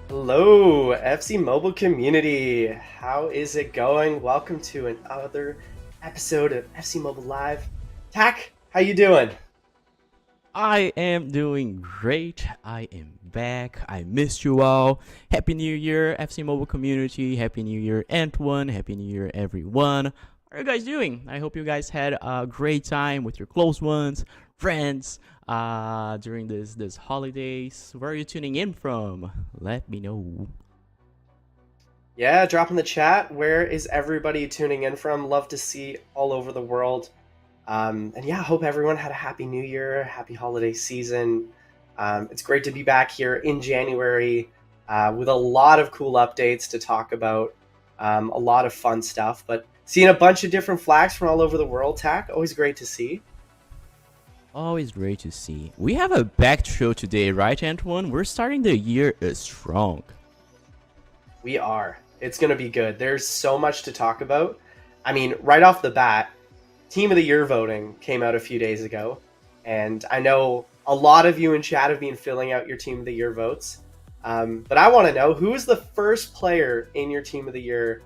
Hello, FC Mobile community. How is it going? Welcome to another episode of FC Mobile Live. Tack, how you doing? I am doing great. I am back. I missed you all. Happy New Year, FC Mobile community. Happy New Year, Antoine. Happy New Year, everyone. How are you guys doing? I hope you guys had a great time with your close ones, friends, during this holidays. Where are you tuning in from? Let me know. Yeah, drop in the chat. Where is everybody tuning in from? Love to see all over the world. And yeah, hope everyone had a happy New Year, happy holiday season. It's great to be back here in January. with a lot of cool updates to talk about, a lot of fun stuff. But seeing a bunch of different flags from all over the world, Tack, always great to see. Always great to see. We have a packed show today, right, Antoine? We're starting the year strong. We are. It's going to be good. There's so much to talk about. I mean, right off the bat, Team of the Year voting came out a few days ago. And I know a lot of you in chat have been filling out your Team of the Year votes. But I want to know, who is the first player in your Team of the Year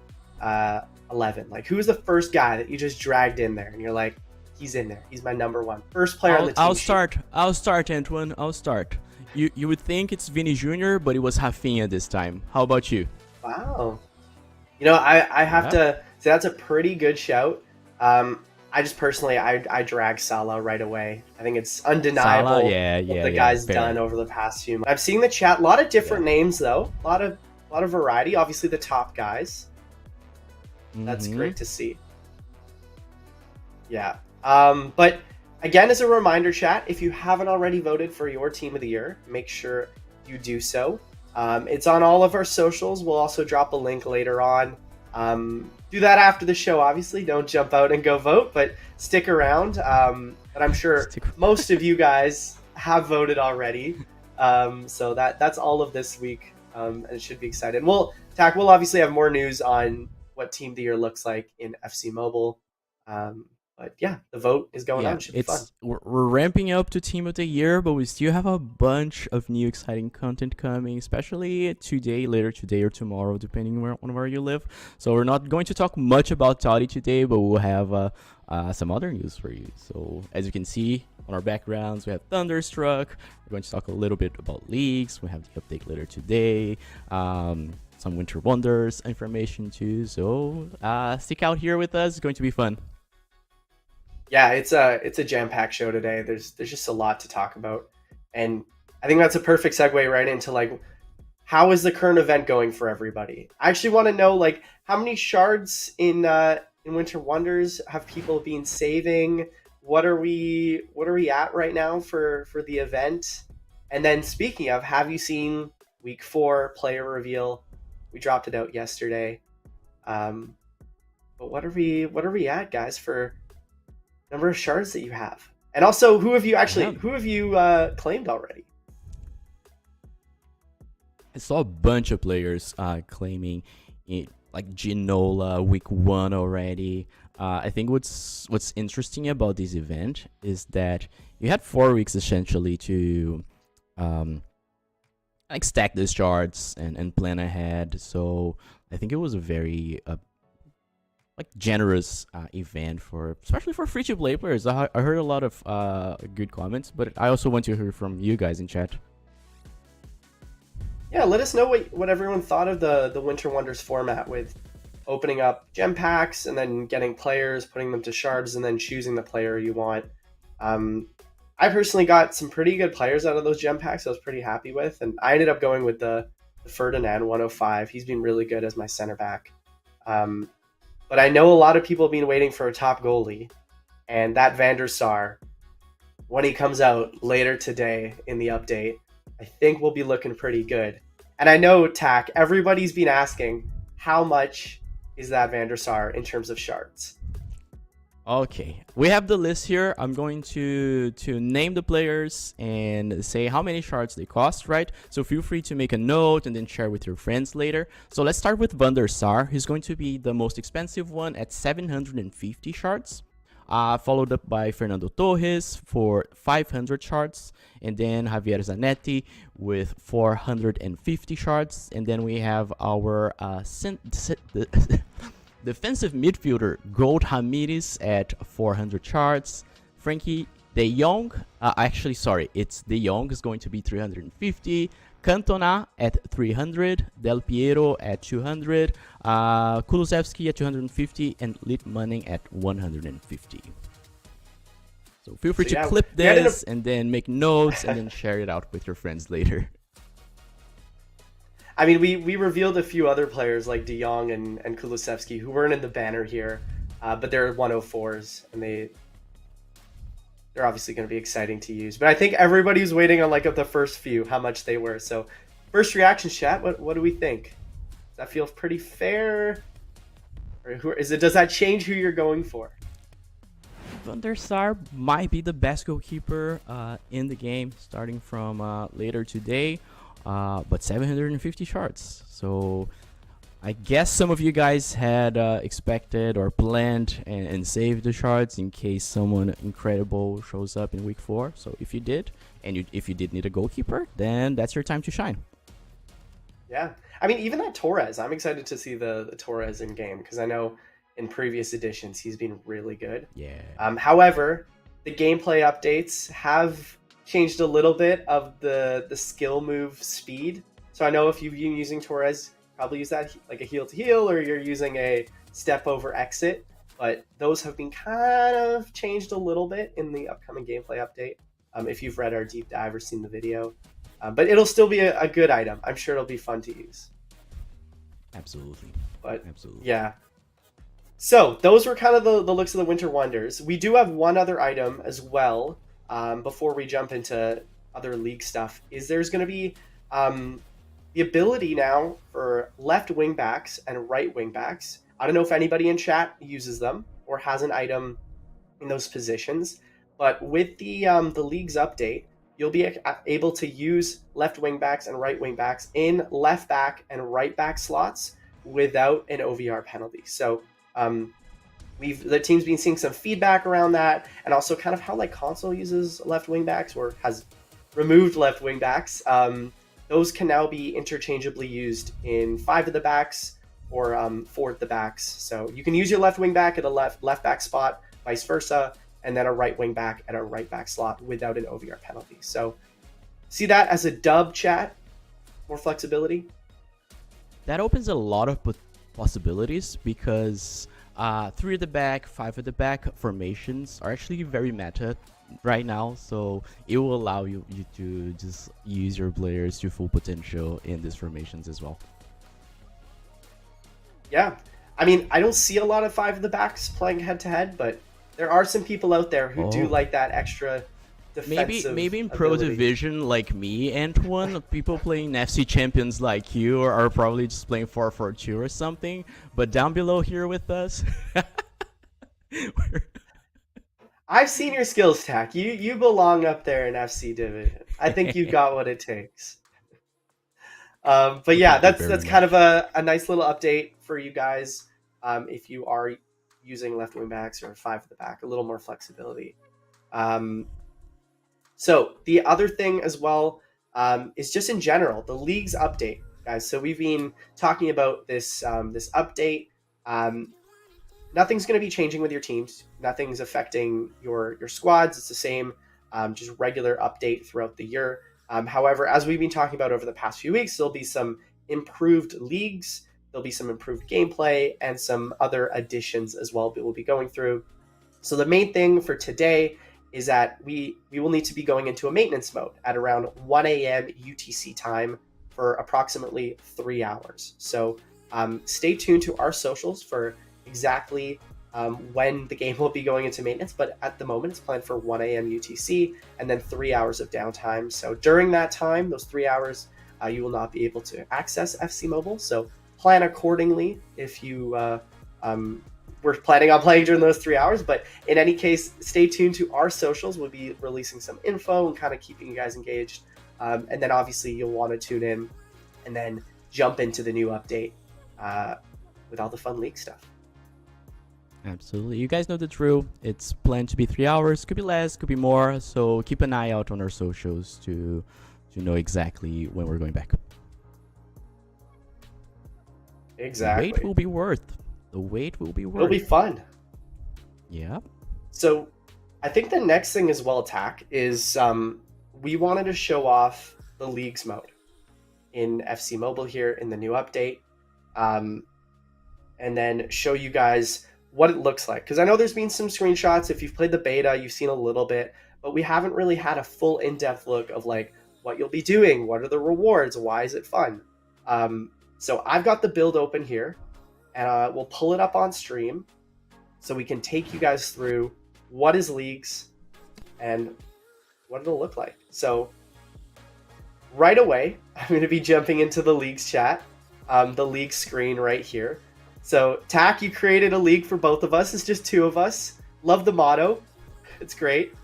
11? Like, who's the first guy that you just dragged in there? And you're like, he's in there. He's my number one. First player on the team I'll sheet. start. I'll start, Antoine. I'll start. You would think it's Vinny Jr., but it was Rafinha this time. How about you? Wow. You know, I have to say that's a pretty good shout. I just personally, I drag Salah right away. I think it's undeniable what the guy's done over the past few months. I'm seeing the chat, a lot of different names though, a lot of variety. Obviously, the top guys. That's great to see. Yeah. But again, as a reminder, chat, if you haven't already voted for your Team of the Year, make sure you do so. It's on all of our socials. We'll also drop a link later on. Do that after the show, obviously. Don't jump out and go vote, but stick around. But I'm sure most of you guys have voted already. So that's all of this week, and it should be exciting. We'll obviously have more news on what Team of the Year looks like in FC Mobile. But yeah, the vote is going on. It should be fun. We're ramping up to Team of the Year, but we still have a bunch of new exciting content coming, especially later today or tomorrow, depending on where you live. So we're not going to talk much about Toddy today, but we'll have some other news for you. So as you can see on our backgrounds, we have Thunderstruck. We're going to talk a little bit about Leagues. We have the update later today. Some Winter Wonders information too. So stick out here with us. It's going to be fun. Yeah, it's a jam-packed show today. There's just a lot to talk about, and I think that's a perfect segue right into like, how is the current event going for everybody? I actually want to know, like, how many shards in Winter Wonders have people been saving? What are we at right now for the event? And then speaking of, have you seen week 4 player reveal? We dropped it out yesterday. But what are we at, guys, for number of shards that you have? And also, who have you claimed already? I saw a bunch of players claiming it, like Ginola week 1 already. I think what's interesting about this event is that you had 4 weeks essentially to like stack these shards and plan ahead. So I think it was a very like generous event especially for free-to-play players. I heard a lot of good comments, but I also want to hear from you guys in chat. Yeah, let us know what everyone thought of the Winter Wonders format, with opening up gem packs and then getting players, putting them to shards, and then choosing the player you want. I personally got some pretty good players out of those gem packs I was pretty happy with, and I ended up going with the Ferdinand 105. He's been really good as my center back. But I know a lot of people have been waiting for a top goalie, and that Van der Sar, when he comes out later today in the update, I think we'll be looking pretty good. And I know, Tack, everybody's been asking, how much is that Van der Sar in terms of shards? Okay, we have the list here. I'm going to name the players and say how many shards they cost, right? So feel free to make a note and then share with your friends later. So let's start with Van der Sar. He's going to be the most expensive one at 750 shards. Followed up by Fernando Torres for 500 shards, and then Javier Zanetti with 450 shards, and then we have our defensive midfielder Gold Ramirez at 400 shards. Frankie De Jong, it's De Jong is going to be 350. Cantona at 300, Del Piero at 200, Kulusevski at 250, and Litmanen at 150. So feel free to clip this and then make notes and then share it out with your friends later. I mean, we revealed a few other players like De Jong and Kulusevski who weren't in the banner here, but they're 104s, and they're obviously going to be exciting to use. But I think everybody's waiting on like the first few, how much they were. So first reactions, chat. What do we think? Does that feel pretty fair? Or does that change who you're going for? Van der Sar might be the best goalkeeper in the game, starting from later today. But 750 shards. So I guess some of you guys had expected or planned and saved the shards in case someone incredible shows up in week 4. So if you did, and if you did need a goalkeeper, then that's your time to shine. Yeah. I mean, even that Torres, I'm excited to see the Torres in game because I know in previous editions he's been really good. Yeah. However, the gameplay updates have changed a little bit of the skill move speed. So I know if you've been using Torres, probably use that like a heel to heel, or you're using a step over exit. But those have been kind of changed a little bit in the upcoming gameplay update. If you've read our deep dive or seen the video, but it'll still be a good item. I'm sure it'll be fun to use. Absolutely. But absolutely. Yeah. So those were kind of the looks of the Winter Wonders. We do have one other item as well. Before we jump into other league stuff, is there's going to be the ability now for left wing backs and right wing backs. I don't know if anybody in chat uses them or has an item in those positions, but with the leagues update, you'll be able to use left wing backs and right wing backs in left back and right back slots without an OVR penalty. So the team's been seeing some feedback around that, and also kind of how like console uses left wing backs or has removed left wing backs. Those can now be interchangeably used in 5 of the backs or 4 of the backs. So you can use your left wing back at a left back spot, vice versa, and then a right wing back at a right back slot without an OVR penalty. So see that as a dub, chat. More flexibility. That opens a lot of possibilities because 3 at the back, 5 at the back formations are actually very meta right now, so it will allow you to just use your players to full potential in these formations as well. Yeah, I mean, I don't see a lot of 5 at the backs playing head to head, but there are some people out there who do like that extra defensive maybe in ability. Pro Division like me, Antoine, people playing FC champions like you are probably just playing 4-4-2 or something, but down below here with us I've seen your skills, Tack. You belong up there in FC Division. I think you got what it takes. But yeah, that's kind of a nice little update for you guys. If you are using left wing backs or 5 at the back, a little more flexibility. So the other thing as well is just in general, the league's update, guys. So we've been talking about this update. Nothing's going to be changing with your teams. Nothing's affecting your squads. It's the same, just regular update throughout the year. However, as we've been talking about over the past few weeks, there'll be some improved leagues. There'll be some improved gameplay and some other additions as well that we'll be going through. So the main thing for today is that we will need to be going into a maintenance mode at around 1 a.m. UTC time for approximately 3 hours. So stay tuned to our socials for exactly when the game will be going into maintenance, but at the moment it's planned for 1 a.m. UTC and then 3 hours of downtime. So during that time, those 3 hours, you will not be able to access FC Mobile. So plan accordingly if you we're planning on playing during those 3 hours. But in any case, stay tuned to our socials. We'll be releasing some info and kind of keeping you guys engaged. And then obviously you'll want to tune in and then jump into the new update with all the fun league stuff. Absolutely. You guys know the drill. It's planned to be 3 hours. Could be less, could be more. So keep an eye out on our socials to know exactly when we're going back. Exactly. The wait will be worth. It'll be fun. Yeah. So I think the next thing as well, Tack, is we wanted to show off the leagues mode in FC Mobile here in the new update. And then show you guys what it looks like. Because I know there's been some screenshots. If you've played the beta, you've seen a little bit, but we haven't really had a full in-depth look of like what you'll be doing, what are the rewards, why is it fun. So I've got the build open here, and we'll pull it up on stream so we can take you guys through what is leagues and what it'll look like. So right away, I'm going to be jumping into the leagues chat, the league screen right here. So, Tack, you created a league for both of us. It's just two of us. Love the motto. It's great.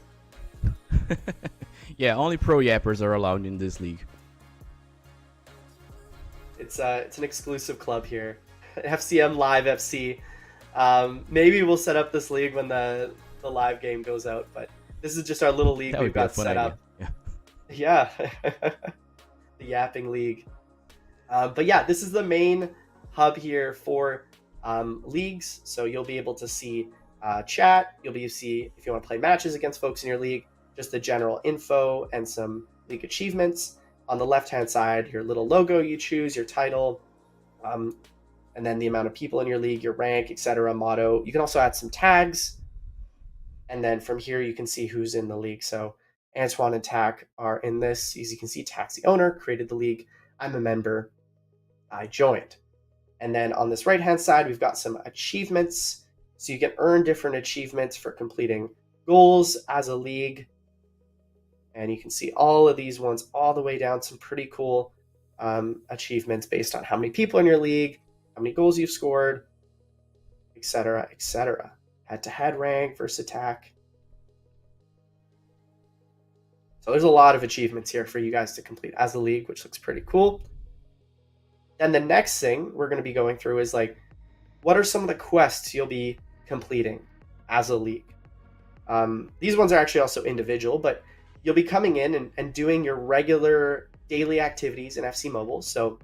Yeah, only pro yappers are allowed in this league. It's an exclusive club here. FCM Live FC. Maybe we'll set up this league when the live game goes out, but this is just our little league we've got set up. Yeah. The Yapping League. But yeah, this is the main hub here for leagues. So you'll be able to see chat. You'll be able to see if you want to play matches against folks in your league, just the general info and some league achievements. On the left-hand side, your little logo you choose, your title, and then the amount of people in your league, your rank, etc., motto. You can also add some tags. And then from here, you can see who's in the league. So Antoine and Tack are in this. As you can see, Tack's the owner, created the league. I'm a member. I joined. And then on this right-hand side, we've got some achievements. So you can earn different achievements for completing goals as a league. And you can see all of these ones all the way down. Some pretty cool achievements based on how many people in your league, how many goals you've scored, etc., etc. Head-to-head rank versus attack. So there's a lot of achievements here for you guys to complete as a league, which looks pretty cool. Then the next thing we're going to be going through is like, what are some of the quests you'll be completing as a league? These ones are actually also individual, but you'll be coming in and doing your regular daily activities in FC Mobile. So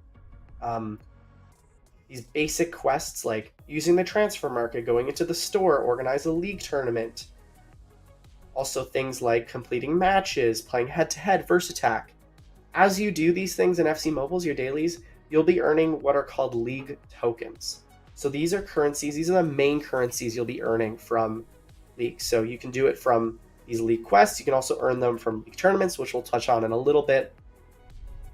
these basic quests like using the transfer market, going into the store, organize a league tournament. Also things like completing matches, playing head-to-head, versus attack. As you do these things in FC Mobiles, your dailies, you'll be earning what are called league tokens. So these are currencies. These are the main currencies you'll be earning from leagues. So you can do it from these league quests. You can also earn them from league tournaments, which we'll touch on in a little bit.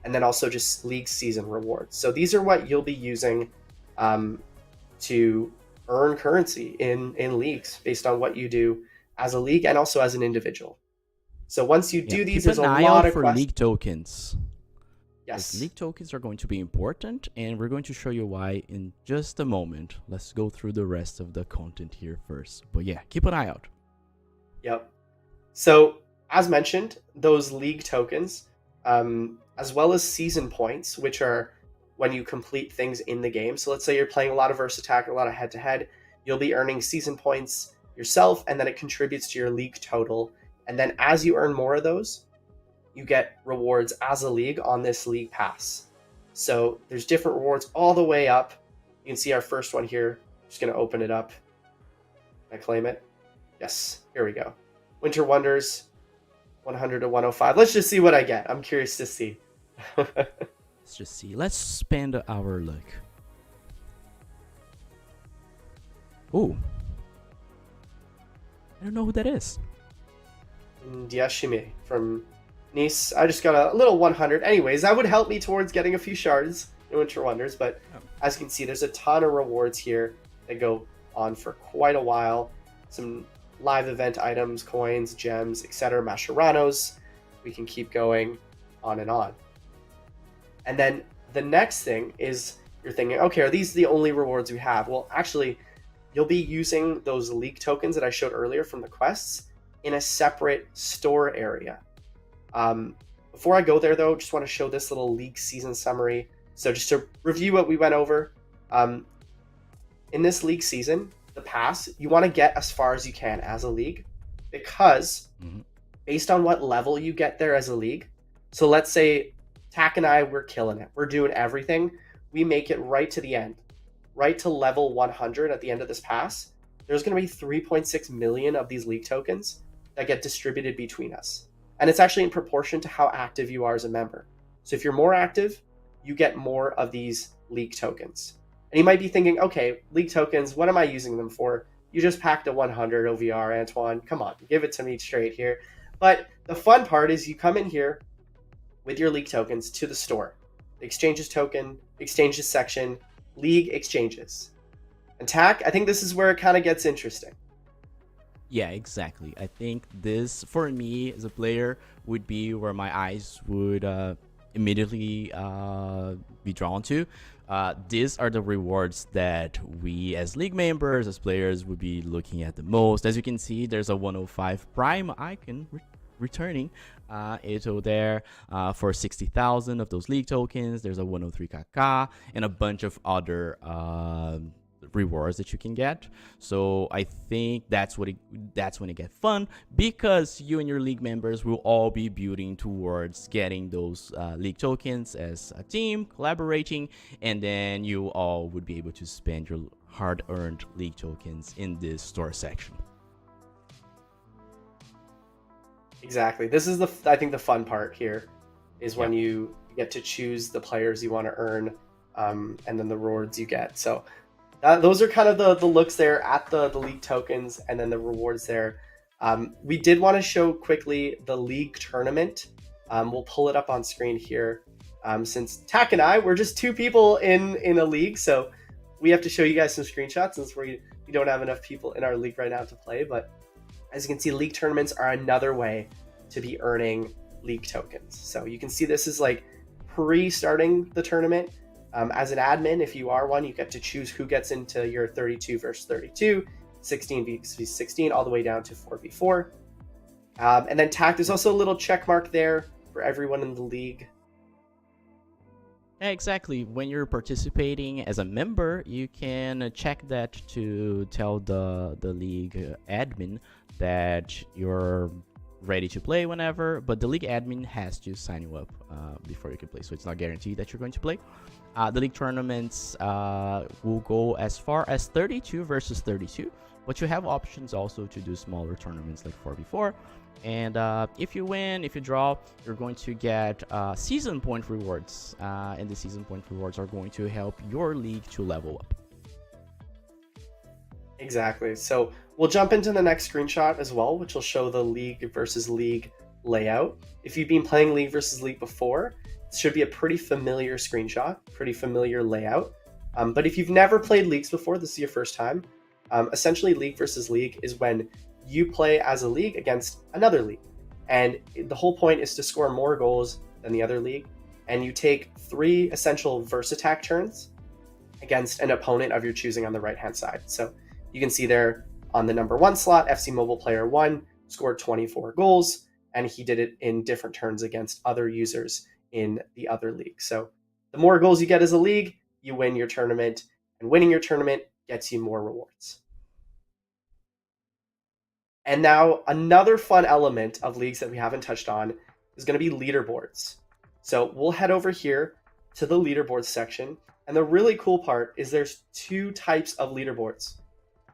And then also just league season rewards. So these are what you'll be using to earn currency in leagues based on what you do as a league and also as an individual. So once you do these, there's a lot of for league tokens. Yes. League tokens are going to be important, and we're going to show you why in just a moment. Let's go through the rest of the content here first. But yeah, keep an eye out. Yep. So as mentioned, those league tokens, as well as season points, which are when you complete things in the game. So let's say you're playing a lot of versus attack, a lot of head-to-head, you'll be earning season points yourself, and then it contributes to your league total. And then as you earn more of those, you get rewards as a league on this league pass. So there's different rewards all the way up. You can see our first one here. I'm just going to open it up. Can I claim it? Yes, here we go. Winter Wonders, 100 to 105. Let's just see what I get. I'm curious to see. Let's just see. Let's spend our luck. Oh. I don't know who that is. Diashime from Nice. I just got a little 100. Anyways, that would help me towards getting a few shards in Winter Wonders, but as you can see, there's a ton of rewards here that go on for quite a while. Some live event items, coins, gems, etc., Masheranos. We can keep going on and on. And then the next thing is you're thinking, okay, are these the only rewards we have? Well, actually, you'll be using those league tokens that I showed earlier from the quests in a separate store area. Before I go there, though, just want to show this little league season summary. So just to review what we went over, in this league season, the pass, you want to get as far as you can as a league, because based on what level you get there as a league, so let's say Tack and I, we're killing it. We're doing everything. We make it right to the end, right to level 100 at the end of this pass. There's going to be 3.6 million of these league tokens that get distributed between us. And it's actually in proportion to how active you are as a member. So if you're more active, you get more of these league tokens. And you might be thinking, okay, league tokens, what am I using them for? You just packed a 100 OVR, Antoine. Come on, give it to me straight here. But the fun part is you come in here with your league tokens to the store. The exchanges token, exchanges section, league exchanges. And Tack, I think this is where it kind of gets interesting. Yeah, exactly. I think this, for me as a player, would be where my eyes would immediately be drawn to. These are the rewards that we as league members, as players, would be looking at the most. As you can see, there's a 105 prime icon returning Ito there for 60,000 of those league tokens. There's a 103 KK and a bunch of other rewards that you can get. So I think that's when it gets fun, because you and your league members will all be building towards getting those league tokens as a team, collaborating, and then you all would be able to spend your hard-earned league tokens in this store section. Exactly. This is I think the fun part here is when you get to choose the players you want to earn, and then the rewards you get. So those are kind of the looks there at the league tokens and then the rewards there. We did want to show quickly the league tournament. We'll pull it up on screen here. Since Tack and I, we're just two people in a league, so we have to show you guys some screenshots since we don't have enough people in our league right now to play. But as you can see, league tournaments are another way to be earning league tokens. So you can see this is like pre-starting the tournament. As an admin, if you are one, you get to choose who gets into your 32 versus 32, 16 v 16, all the way down to 4v4. And then Tack, there's also a little check mark there for everyone in the league. Yeah, exactly. When you're participating as a member, you can check that to tell the league admin that you're ready to play whenever, but the league admin has to sign you up before you can play, so it's not guaranteed that you're going to play. The league tournaments will go as far as 32 versus 32, but you have options also to do smaller tournaments like 4v4. And if you win, if you draw, you're going to get season point rewards, and the season point rewards are going to help your league to level up. Exactly. So we'll jump into the next screenshot as well, which will show the league versus league layout. If you've been playing league versus league before, it should be a pretty familiar screenshot, pretty familiar layout. But if you've never played leagues before, this is your first time. Essentially, league versus league is when you play as a league against another league. And the whole point is to score more goals than the other league. And you take 3 essential verse attack turns against an opponent of your choosing on the right-hand side. So you can see there on the number 1 slot, FC Mobile Player 1 scored 24 goals, and he did it in different turns against other users in the other league. So the more goals you get as a league, you win your tournament, and winning your tournament gets you more rewards. And now another fun element of leagues that we haven't touched on is going to be leaderboards. So we'll head over here to the leaderboards section, and the really cool part is there's 2 types of leaderboards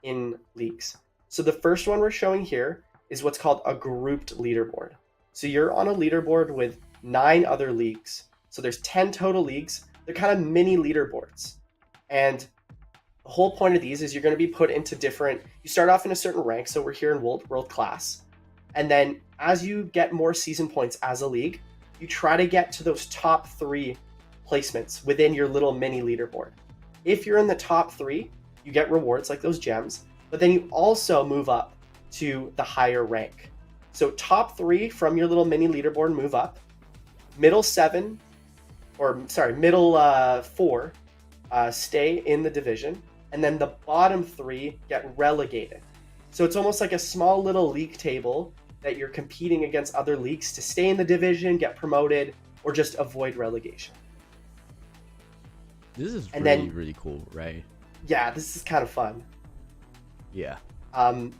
in leagues. So the first one we're showing here is what's called a grouped leaderboard. So you're on a leaderboard with 9 other leagues. So there's 10 total leagues. They're kind of mini leaderboards. And the whole point of these is you're going to be put into different, you start off in a certain rank. So we're here in world class. And then as you get more season points as a league, you try to get to those top 3 placements within your little mini leaderboard. If you're in the top 3, you get rewards like those gems, but then you also move up to the higher rank. So top 3 from your little mini leaderboard move up. Middle 4 stay in the division, and then the bottom 3 get relegated. So it's almost like a small little league table that you're competing against other leagues to stay in the division, get promoted, or just avoid relegation. This is really cool, right? Yeah, this is kind of fun. Yeah. And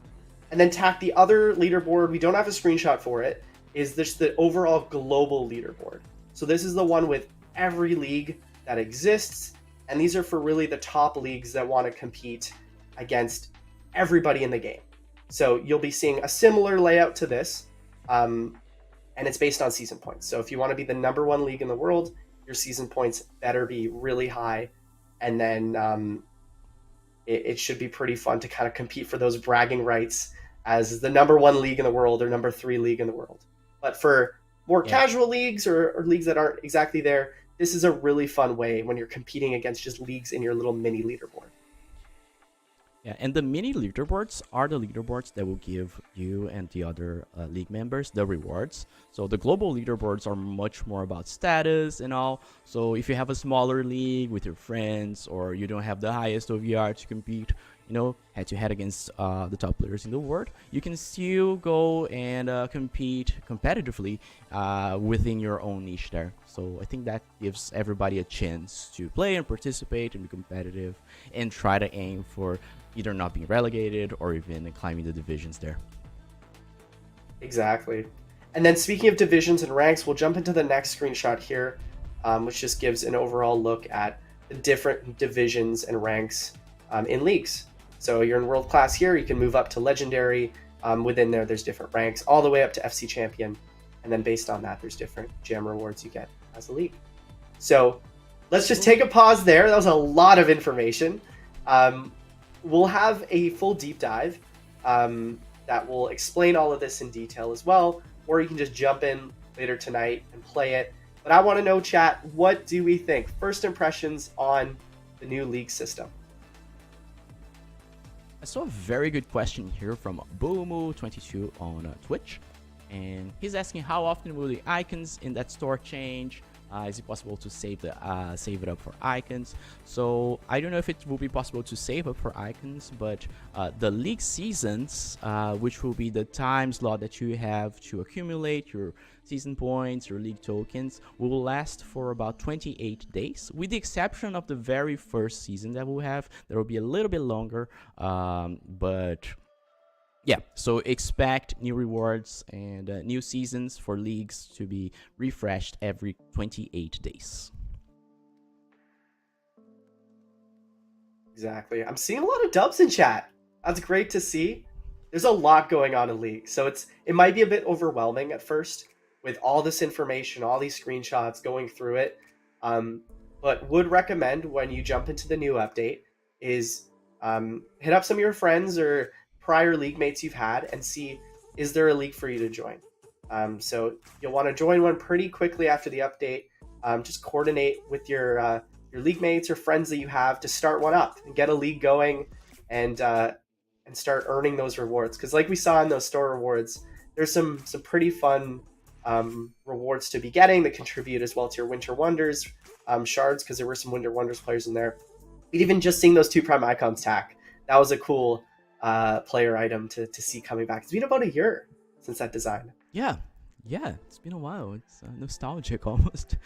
then Tack, the other leaderboard, we don't have a screenshot for it, is just the overall global leaderboard. So this is the one with every league that exists, and these are for really the top leagues that want to compete against everybody in the game. So you'll be seeing a similar layout to this, and it's based on season points. So if you want to be the number 1 league in the world, your season points better be really high, and then it should be pretty fun to kind of compete for those bragging rights as the number 1 league in the world or number 3 league in the world. But for more casual leagues or leagues that aren't exactly there, this is a really fun way when you're competing against just leagues in your little mini leaderboard. Yeah, and the mini leaderboards are the leaderboards that will give you and the other league members the rewards. So the global leaderboards are much more about status and all. So if you have a smaller league with your friends, or you don't have the highest OVR to compete, head to head against the top players in the world, you can still go and compete competitively within your own niche there. So I think that gives everybody a chance to play and participate and be competitive and try to aim for either not being relegated or even climbing the divisions there. Exactly. And then speaking of divisions and ranks, we'll jump into the next screenshot here, which just gives an overall look at the different divisions and ranks in leagues. So you're in world class here, you can move up to legendary. Within there's different ranks, all the way up to FC champion. And then based on that, there's different gem rewards you get as a league. So let's just take a pause there. That was a lot of information. We'll have a full deep dive that will explain all of this in detail as well, or you can just jump in later tonight and play it. But I want to know, chat, what do we think? First impressions on the new league system. I saw a very good question here from Boomu22 on Twitch, and he's asking how often will the icons in that store change? Is it possible to save it up for icons? So I don't know if it will be possible to save up for icons, but the league seasons, which will be the time slot that you have to accumulate your season points, your league tokens, will last for about 28 days, with the exception of the very first season that we'll have. There will be a little bit longer, but yeah, so expect new rewards and new seasons for leagues to be refreshed every 28 days. Exactly. I'm seeing a lot of dubs in chat. That's great to see. There's a lot going on in League, so it might be a bit overwhelming at first with all this information, all these screenshots, going through it. But would recommend when you jump into the new update is hit up some of your friends or prior league mates you've had and see, is there a league for you to join? So you'll want to join one pretty quickly after the update. Just coordinate with your league mates or friends that you have to start one up and get a league going and start earning those rewards. Because like we saw in those store rewards, there's some pretty fun rewards to be getting that contribute as well to your Winter Wonders shards, because there were some Winter Wonders players in there. Even just seeing those 2 Prime Icons tack, that was a cool player item to see coming back. It's been about a year since that design. Yeah, it's been a while. It's nostalgic almost.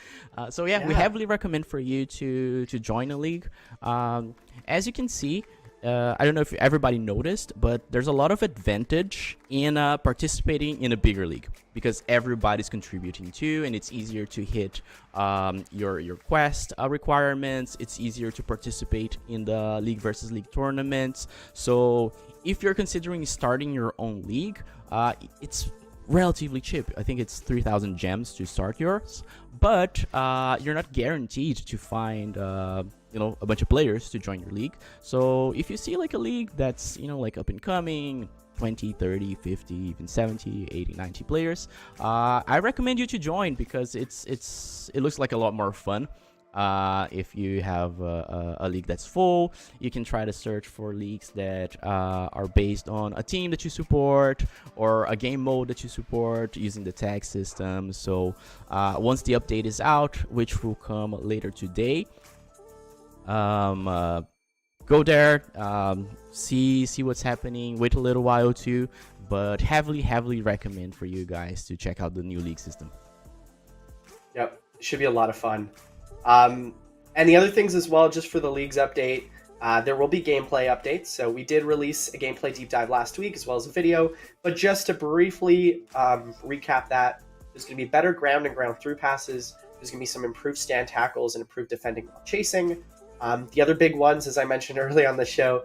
So yeah, we heavily recommend for you to join a league. As you can see, I don't know if everybody noticed, but there's a lot of advantage in participating in a bigger league, because everybody's contributing too, and it's easier to hit your quest requirements. It's easier to participate in the league versus league tournaments. So if you're considering starting your own league, it's relatively cheap. I think it's 3,000 gems to start yours, but you're not guaranteed to find a bunch of players to join your league. So if you see like a league that's like up and coming, 20, 30, 50, even 70, 80, 90 players, I recommend you to join, because it looks like a lot more fun. If you have a league that's full, you can try to search for leagues that are based on a team that you support or a game mode that you support using the tag system. So once the update is out, which will come later today, go there, see what's happening, wait a little while too, but heavily recommend for you guys to check out the new league system. Yep, it should be a lot of fun. And the other things as well, just for the Leagues update, there will be gameplay updates. So we did release a gameplay deep dive last week, as well as a video, but just to briefly recap that, there's going to be better ground and ground through passes. There's going to be some improved stand tackles and improved defending while chasing. The other big ones, as I mentioned earlier on the show,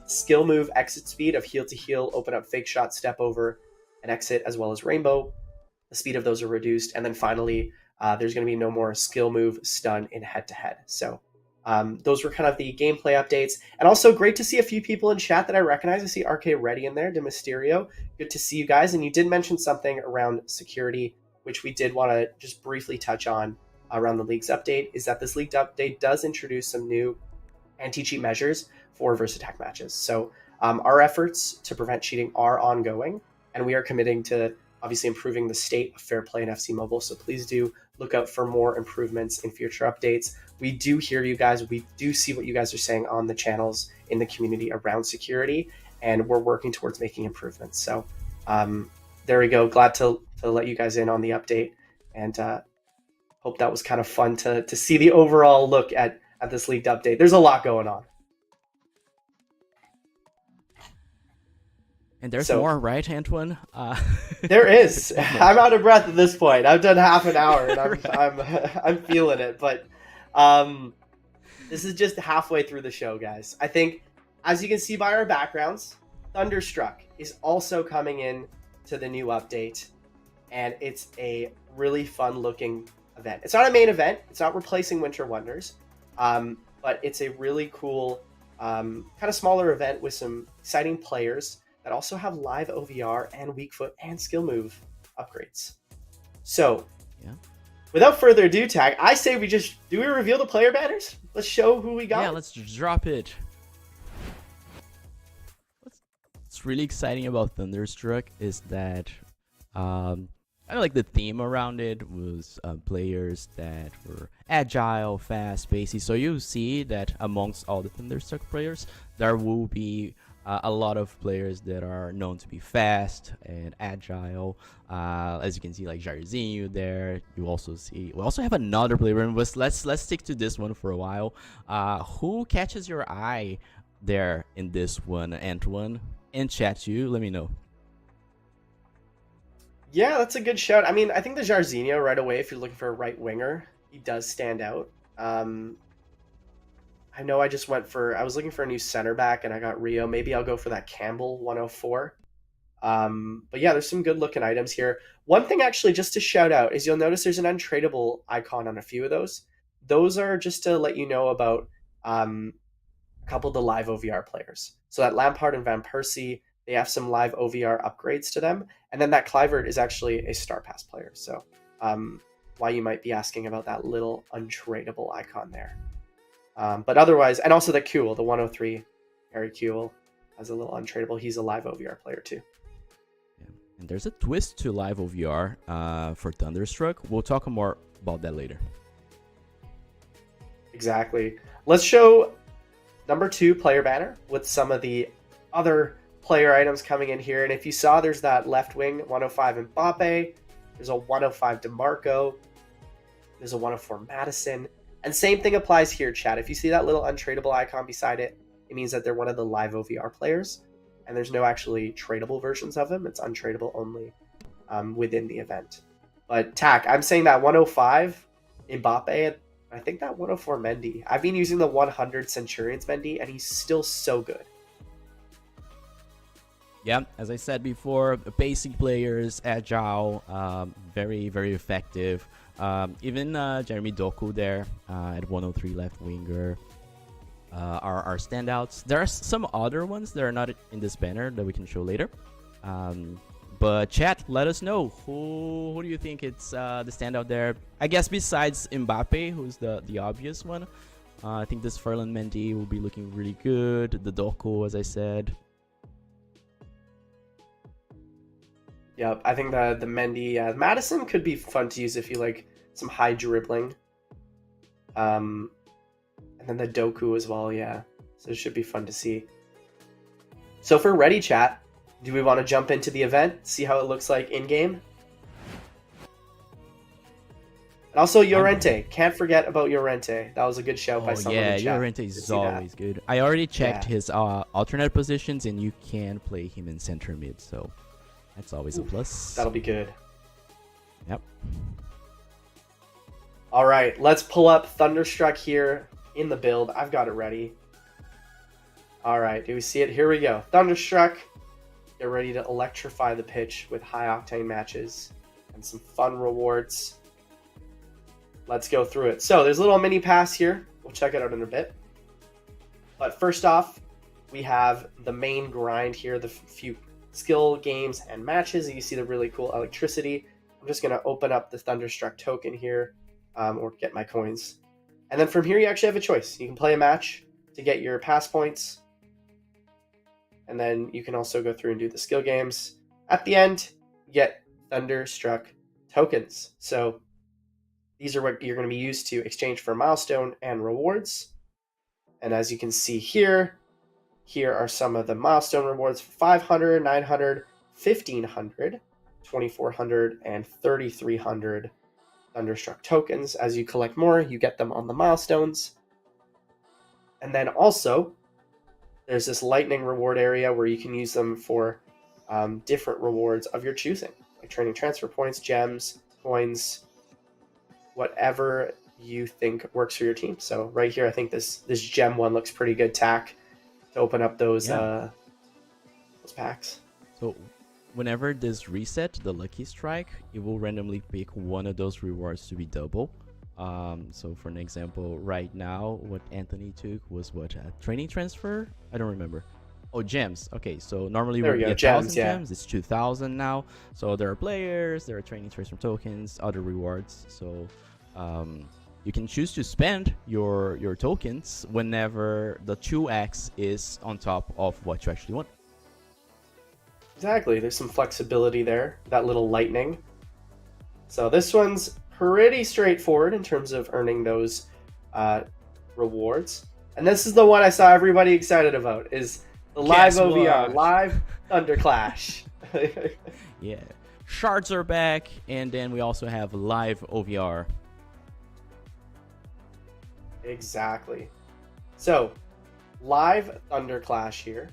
skill move exit speed of heel to heel, open up fake shot, step over, and exit, as well as rainbow. The speed of those are reduced. And then finally, there's going to be no more skill move stun in head to head. So those were kind of the gameplay updates. And also great to see a few people in chat that I recognize. I see RK Ready in there, De Mysterio. Good to see you guys. And you did mention something around security, which we did want to just briefly touch on around the Leagues update, is that this League update does introduce some new anti-cheat measures, for versus attack matches. So our efforts to prevent cheating are ongoing, and we are committing to obviously improving the state of fair play in FC Mobile. So please do look out for more improvements in future updates. We do hear you guys. We do see what you guys are saying on the channels in the community around security, and we're working towards making improvements. So there we go. Glad to let you guys in on the update, and hope that was kind of fun to see the overall look at this leaked update. There's a lot going on. And there's more, right, Antoine? There is. I'm out of breath at this point. I've done half an hour, and I'm feeling it. But this is just halfway through the show, guys. I think, as you can see by our backgrounds, Thunderstruck is also coming in to the new update, and it's a really fun-looking event. It's not a main event. It's not replacing Winter Wonders, but it's a really cool, kind of smaller event with some exciting players that also have live OVR and weak foot and skill move upgrades. So, without further ado, Tag, I say we reveal the player banners? Let's show who we got. Yeah, let's drop it. What's really exciting about Thunderstruck is that kind of like the theme around it was players that were agile, fast, spacey. So you see that amongst all the Thunderstruck players, there will be a lot of players that are known to be fast and agile. As you can see, like Jairzinho there. We also have another player, and let's stick to this one for a while. Who catches your eye there in this one, Antoine? In chat, let me know. Yeah, that's a good shout. I mean, I think the Jairzinho right away, if you're looking for a right winger, he does stand out. I know I was looking for a new center back and I got Rio. Maybe I'll go for that Campbell 104. But yeah, there's some good looking items here. One thing actually just to shout out is you'll notice there's an untradeable icon on a few of those. Those are just to let you know about a couple of the live OVR players. So that Lampard and Van Persie, they have some live OVR upgrades to them. And then that Kluivert is actually a Star Pass player. So why you might be asking about that little untradeable icon there. But otherwise, and also the Kuhl, the 103, Harry Kuhl, has a little untradeable. He's a live OVR player too. Yeah. And there's a twist to live OVR for Thunderstruck. We'll talk more about that later. Exactly. Let's show number 2 player banner with some of the other player items coming in here. And if you saw, there's that left wing 105 Mbappe. There's a 105 DeMarco. There's a 104 Madison. And same thing applies here, chat. If you see that little untradeable icon beside it, it means that they're one of the live OVR players. And there's no actually tradable versions of them. It's untradeable only within the event. But Tack, I'm saying that 105 Mbappe, I think that 104 Mendy. I've been using the 100 Centurions Mendy, and he's still so good. Yeah, as I said before, basic players, agile, very, very effective. Even Jeremy Doku there at 103 left winger are standouts. There are some other ones that are not in this banner that we can show later. But chat, let us know who do you think it's the standout there. I guess besides Mbappe, who's the obvious one. I think this Ferland Mendy will be looking really good. The Doku, as I said. Yep, I think the Mendy, Madison could be fun to use if you like some high dribbling. And then the Doku as well, yeah. So it should be fun to see. So for ready, chat, do we want to jump into the event, see how it looks like in-game? And also Llorente. Can't forget about Llorente. That was a good shout by someone in chat. Yeah, Llorente is always good. I already checked his alternate positions, and you can play him in center mid, so that's always a plus. That'll be good. Yep. All right, let's pull up Thunderstruck here in the build. I've got it ready. All right, do we see it? Here we go. Thunderstruck. Get ready to electrify the pitch with high-octane matches and some fun rewards. Let's go through it. So there's a little mini pass here. We'll check it out in a bit. But first off, we have the main grind here, the few skill games and matches. You see the really cool electricity. I'm just going to open up the Thunderstruck token here, or get my coins. And then from here, you actually have a choice. You can play a match to get your pass points, and then you can also go through and do the skill games. At the end, you get Thunderstruck tokens. So these are what you're going to be used to exchange for milestone and rewards. And as you can see here, here are some of the milestone rewards: 500, 900, 1500, 2400, and 3300 Thunderstruck tokens. As you collect more, you get them on the milestones. And then also, there's this lightning reward area where you can use them for different rewards of your choosing, like training transfer points, gems, coins, whatever you think works for your team. So right here, I think this gem one looks pretty good, Tack, to open up those packs. So whenever this reset, the Lucky Strike, it will randomly pick one of those rewards to be double. So for an example, right now, what Anthony took was what, a training transfer? I don't remember. Oh, gems. Okay, so normally we get 1,000 gems. It's 2,000 now. So there are players, there are training transfer tokens, other rewards. So you can choose to spend your tokens whenever the 2x is on top of what you actually want. Exactly. There's some flexibility there. That little lightning. So this one's pretty straightforward in terms of earning those rewards. And this is the one I saw everybody excited about, is the live OVR, live Thunderclash. Yeah. Shards are back, and then we also have live OVR. Exactly. So, live Thunderclash here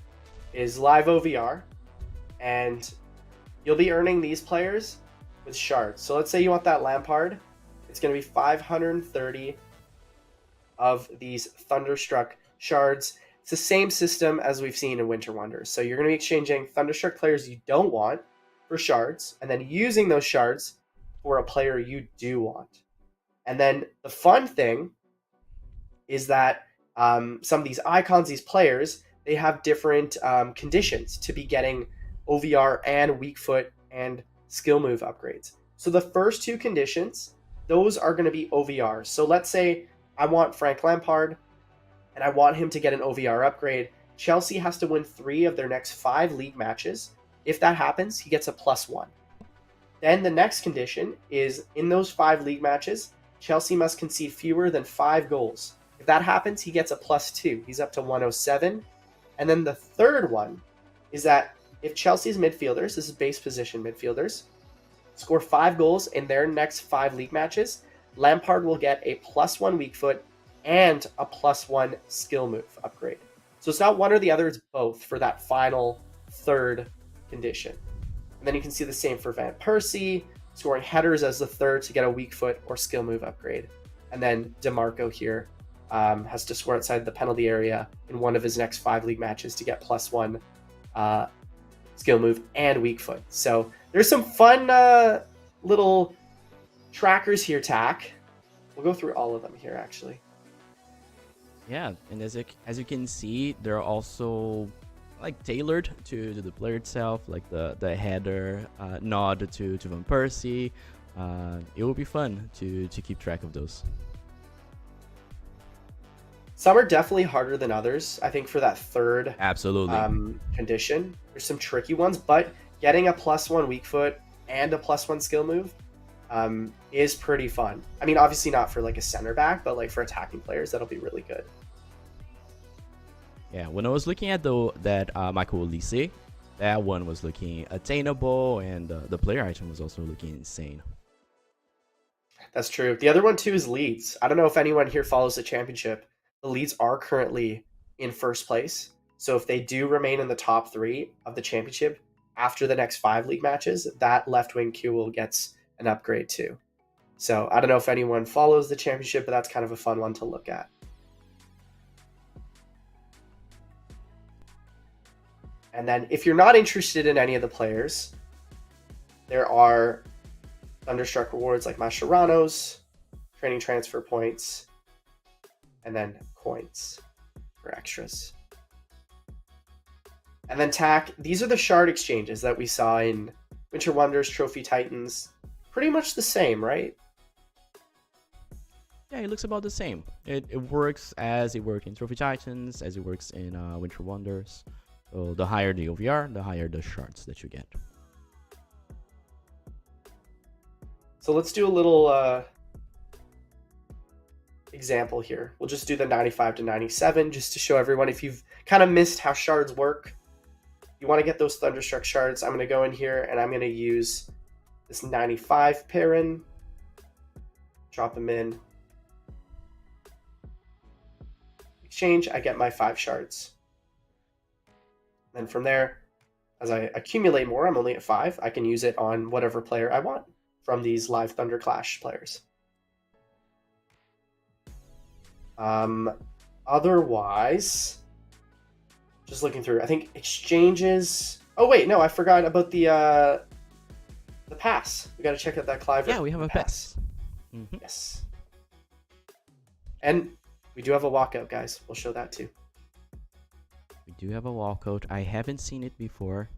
is live OVR, and you'll be earning these players with shards. So let's say you want that Lampard. It's going to be 530 of these Thunderstruck shards. It's the same system as we've seen in Winter Wonders. So you're going to be exchanging Thunderstruck players you don't want for shards, and then using those shards for a player you do want. And then the fun thing is that some of these icons, these players, they have different conditions to be getting OVR and weak foot and skill move upgrades. So the first two conditions, those are going to be OVR. So let's say I want Frank Lampard and I want him to get an OVR upgrade. Chelsea has to win 3 of their next 5 league matches. If that happens, he gets a +1. Then the next condition is, in those 5 league matches, Chelsea must concede fewer than 5 goals. If that happens, he gets a +2. He's up to 107. And then the third one is that if Chelsea's midfielders, this is base position midfielders, score 5 goals in their next 5 league matches, Lampard will get a +1 weak foot and a +1 skill move upgrade. So it's not one or the other, it's both for that final third condition. And then you can see the same for Van Persie, scoring headers as the third to get a weak foot or skill move upgrade. And then DeMarco here has to score outside the penalty area in one of his next 5 league matches to get +1 skill move and weak foot. So there's some fun little trackers here, Tack. We'll go through all of them here, actually. Yeah, and as you can see, they're also like tailored to the player itself, like the header nod to Van Persie. It will be fun to keep track of those. Some are definitely harder than others. I think for that third condition, there's some tricky ones, but getting a +1 weak foot and a +1 skill move is pretty fun. I mean, obviously not for like a center back, but like for attacking players, that'll be really good. Yeah, when I was looking at that Michael Olise, that one was looking attainable, and the player item was also looking insane. That's true. The other one too is Leeds. I don't know if anyone here follows the championship. The Leeds are currently in first place. So if they do remain in the top 3 of the championship after the next 5 league matches, that left wing Q gets an upgrade too. So I don't know if anyone follows the championship, but that's kind of a fun one to look at. And then if you're not interested in any of the players, there are Thunderstruck rewards like Mascherano's, training transfer points, and then coins for extras. And then Tack, these are the shard exchanges that we saw in Winter Wonders, Trophy Titans. Pretty much the same, right? Yeah, it looks about the same. It works as it worked in Trophy Titans, as it works in Winter Wonders. So the higher the OVR, the higher the shards that you get. So let's do a little example here. We'll just do the 95 to 97 just to show everyone if you've kind of missed how shards work. You want to get those Thunderstruck shards. I'm going to go in here and I'm going to use this 95 pair in. Drop them in. Exchange, I get my 5 shards. Then from there, as I accumulate more, I'm only at 5. I can use it on whatever player I want from these live Thunder Clash players. Otherwise, just looking through, I think exchanges. Oh wait, no, I forgot about the pass. We got to check out that Clive. Yeah, we have a pass. Mm-hmm. Yes, and we do have a walkout, guys. We'll show that too. We do have a walkout. I haven't seen it before.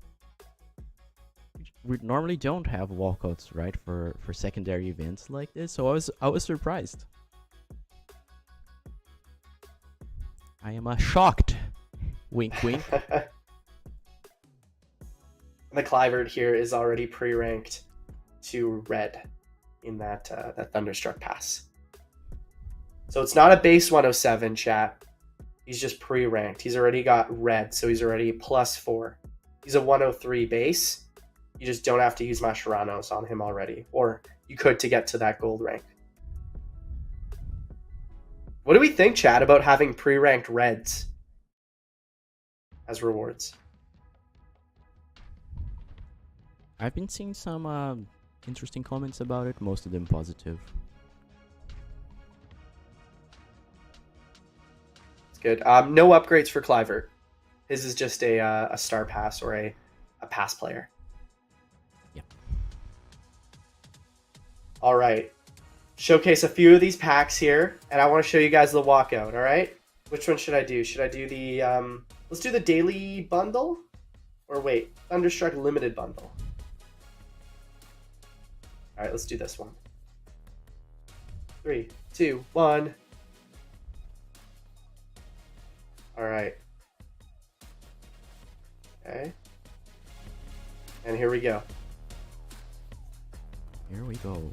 We normally don't have walkouts, right, for secondary events like this. So I was surprised. I am shocked. Wink, wink. And the Clivert here is already pre-ranked to red in that Thunderstruck pass. So it's not a base 107, chat. He's just pre-ranked. He's already got red, so he's already +4. He's a 103 base. You just don't have to use Masharanos on him already. Or you could to get to that gold rank. What do we think, chat, about having pre-ranked reds as rewards? I've been seeing some interesting comments about it, most of them positive. It's good. No upgrades for Clivert. His is just a star pass or a pass player. Yeah. All right. Showcase a few of these packs here, and I want to show you guys the walkout, all right? Which one should I do? Should I do the, let's do the daily bundle? Or wait, Thunderstruck limited bundle. All right, let's do this one. 3, 2, 1. All right. Okay. And here we go. Here we go.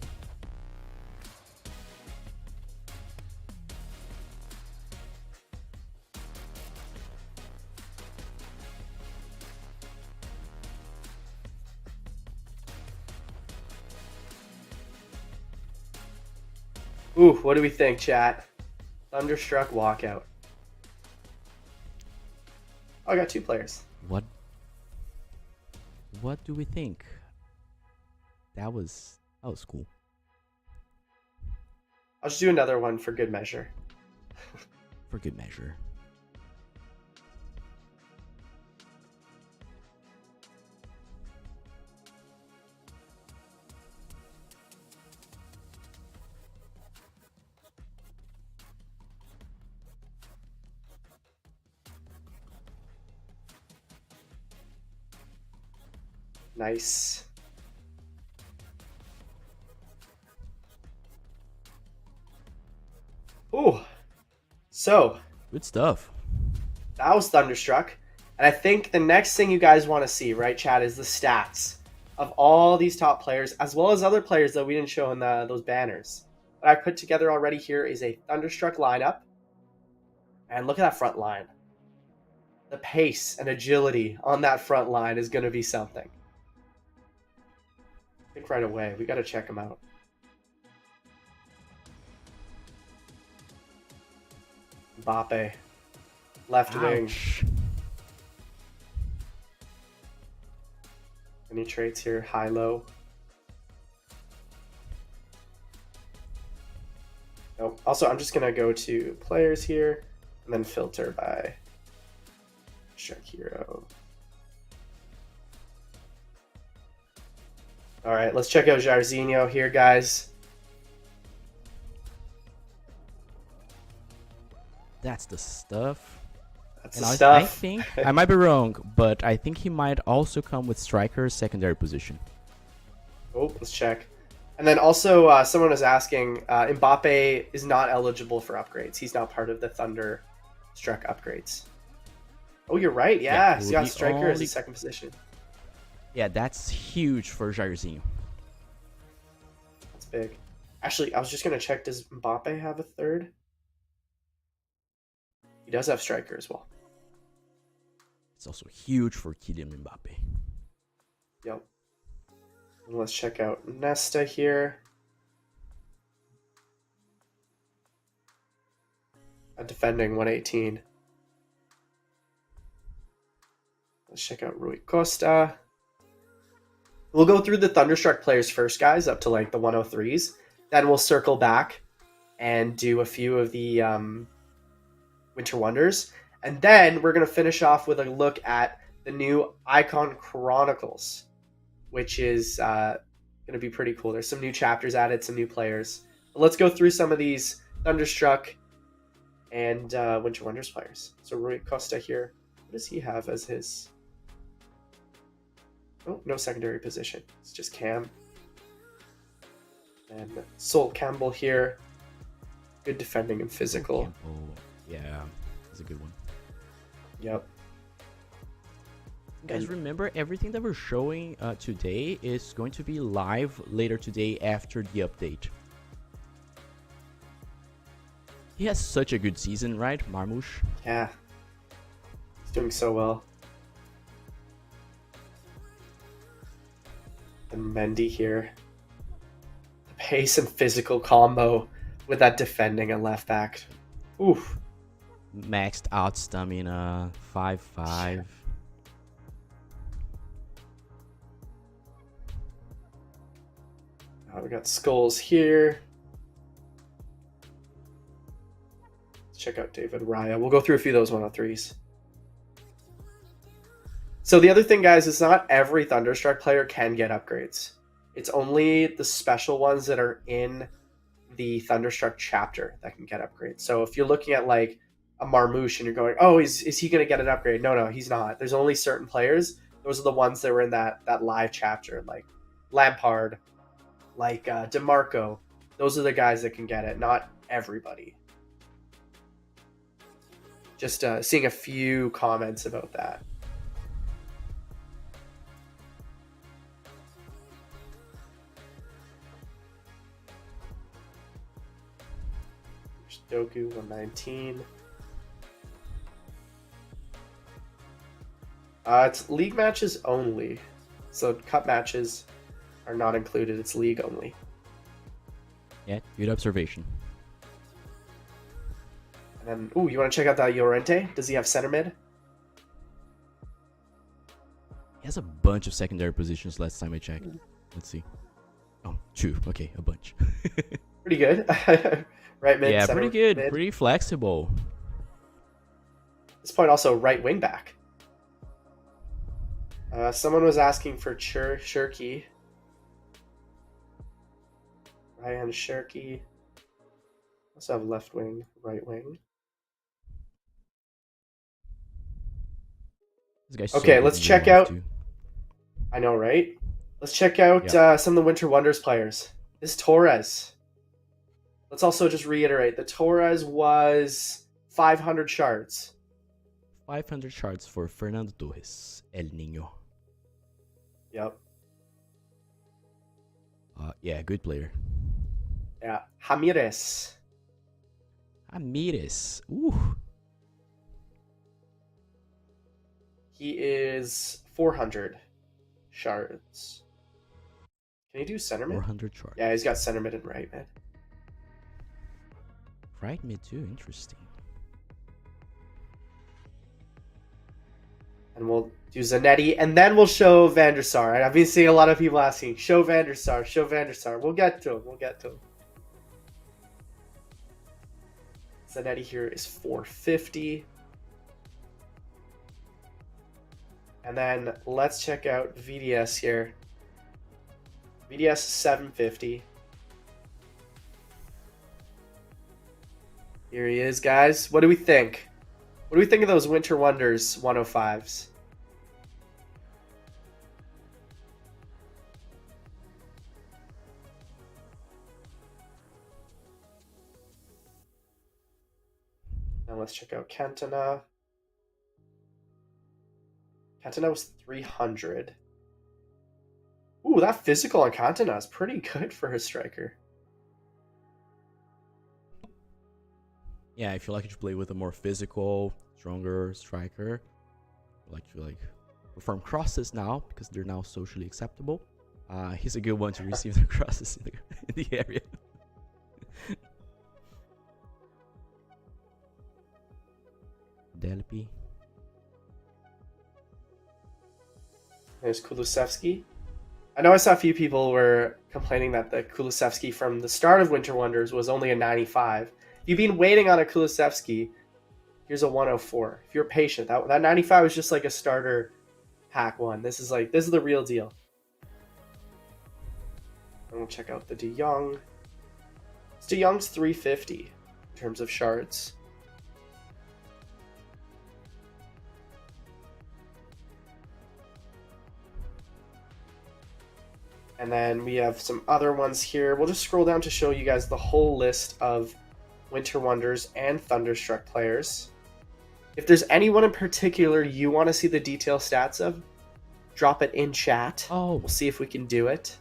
Ooh, what do we think, chat? Thunderstruck walkout. Oh, I got 2 players. What do we think? That was cool. I'll just do another one for good measure. For good measure. Nice. Ooh. So, Good stuff. that was Thunderstruck. And I think the next thing you guys want to see, right, chat, is the stats of all these top players, as well as other players that we didn't show in those banners. What I put together already here is a Thunderstruck lineup. And look at that front line. The pace and agility on that front line is going to be something. I think right away, we got to check them out. Mbappe. Left wing. Ouch. Any traits here? High-low. Nope. Also, I'm just going to go to players here and then filter by Shark Hero. All right, let's check out Jairzinho here, guys. That's the stuff. That's And the I stuff. think I might be wrong, but I think he might also come with striker's secondary position. Oh, let's check. And then also, someone was asking, Mbappe is not eligible for upgrades. He's not part of the Thunderstruck upgrades. Oh, you're right. Yeah, Yeah, it so will you got be striker as a only. second position. Yeah, that's huge for Jairzinho. That's big. Actually, I was just gonna check. Does Mbappe have a third? He does have striker as well. It's also huge for Kylian Mbappe. Yep. And let's check out Nesta here. A defending 118. Let's check out Rui Costa. We'll go through the Thunderstruck players first, guys, up to like the 103s. Then we'll circle back and do a few of the Winter Wonders. And then we're going to finish off with a look at the new Icon Chronicles, which is going to be pretty cool. There's some new chapters added, some new players. But let's go through some of these Thunderstruck and Winter Wonders players. So Rui Costa here. What does he have as his... Oh, no secondary position. It's just Cam. And Sol Campbell here. Good defending and physical. Oh, yeah, that's a good one. Yep. Guys, remember everything that we're showing today is going to be live later today after the update. He has such a good season, right, Marmouche? Yeah. He's doing so well. And Mendy here. The pace and physical combo with that defending and left back. Oof. Maxed out stamina, 5'5". We got Skulls here. Let's check out David Raya. We'll go through a few of those 103s. So the other thing, guys, is not every Thunderstruck player can get upgrades. It's only the special ones that are in the Thunderstruck chapter that can get upgrades. So if you're looking at like a Marmouche and you're going, oh, is he going to get an upgrade? No, he's not. There's only certain players. Those are the ones that were in that live chapter, like Lampard, like DeMarco. Those are the guys that can get it, not everybody. Just seeing a few comments about that. Doku 119. It's league matches only. So cup matches are not included. It's league only. Yeah, good observation. And then, you want to check out that Llorente? Does he have center mid? He has a bunch of secondary positions last time I checked. Let's see. Oh, 2. Okay, a bunch. Pretty good. Right mid, yeah, center pretty good. mid. Pretty flexible. At this point, also right wing back. Someone was asking for Shirky. Ryan Shirky. Also have left wing, right wing. This guy's Okay, so let's good in check real life, out. too. I know, right? Let's check out some of the Winter Wonders players. This Torres. Let's also just reiterate, the Torres was 500 shards. 500 shards for Fernando Torres, El Niño. Yep. Yeah, good player. Yeah. Ramirez. Ramirez. Ooh. He is 400 shards. Can he do center mid? 400 shards. Yeah, he's got center mid and right mid. Right mid too, interesting. And we'll do Zanetti, and then we'll show Van der Sar. I've been seeing a lot of people asking, show Van der Sar, show Van der Sar. We'll get to him, Zanetti here is 450. And then let's check out VDS here. VDS 750. Here he is, guys. What do we think? What do we think of those Winter Wonders 105s? Now let's check out Cantona. Cantona was 300. Ooh, that physical on Cantona is pretty good for a striker. Yeah, I feel like you should play with a more physical, stronger striker. Like perform crosses now because they're now socially acceptable. He's a good one to receive the crosses in the area. Delpy. There's Kulusevski. I know I saw a few people were complaining that the Kulusevski from the start of Winter Wonders was only a 95. If you've been waiting on a Kulusevski, here's a 104. If you're patient, that 95 was just like a starter pack one. This is the real deal. And we'll check out the De Jong. De Jong's 350 in terms of shards. And then we have some other ones here. We'll just scroll down to show you guys the whole list of Winter Wonders and Thunderstruck players. If there's anyone in particular you want to see the detail stats of, drop it in chat. Oh, we'll see if we can do it.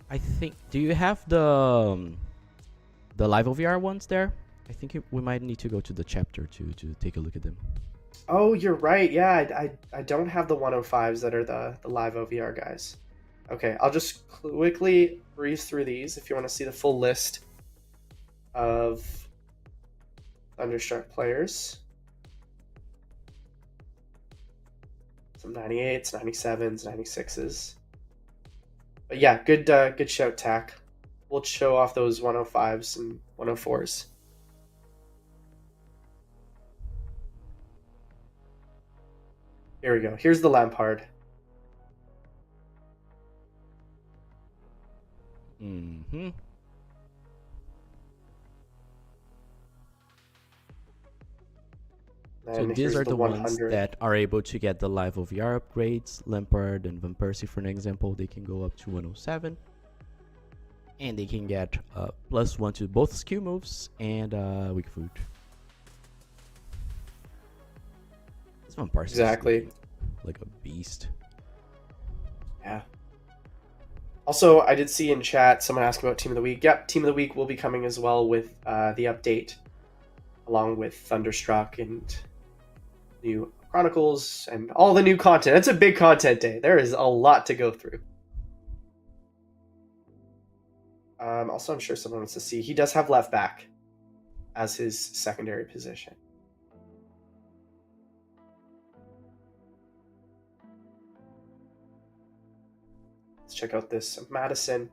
I think. Do you have the live OVR ones there? I think we might need to go to the chapter to take a look at them. Oh, you're right. Yeah, I don't have the 105s that are the live OVR guys. Okay, I'll just quickly breeze through these if you want to see the full list of Thunderstruck players. Some 98s, 97s, 96s. But yeah, good shout, Tack. We'll show off those 105s and 104s. Here we go. Here's the Lampard. Mm-hmm. So these are the ones that are able to get the live OVR upgrades. Lampard and Van Persie, for an example, they can go up to 107. And they can get +1 to both skill moves and weak foot. This Van Persie exactly like a beast. Yeah. Also, I did see in chat someone asked about Team of the Week. Yep, Team of the Week will be coming as well with the update, along with Thunderstruck and new Chronicles and all the new content. It's a big content day. There is a lot to go through. Also, I'm sure someone wants to see. He does have left back as his secondary position. Let's check out this Madison.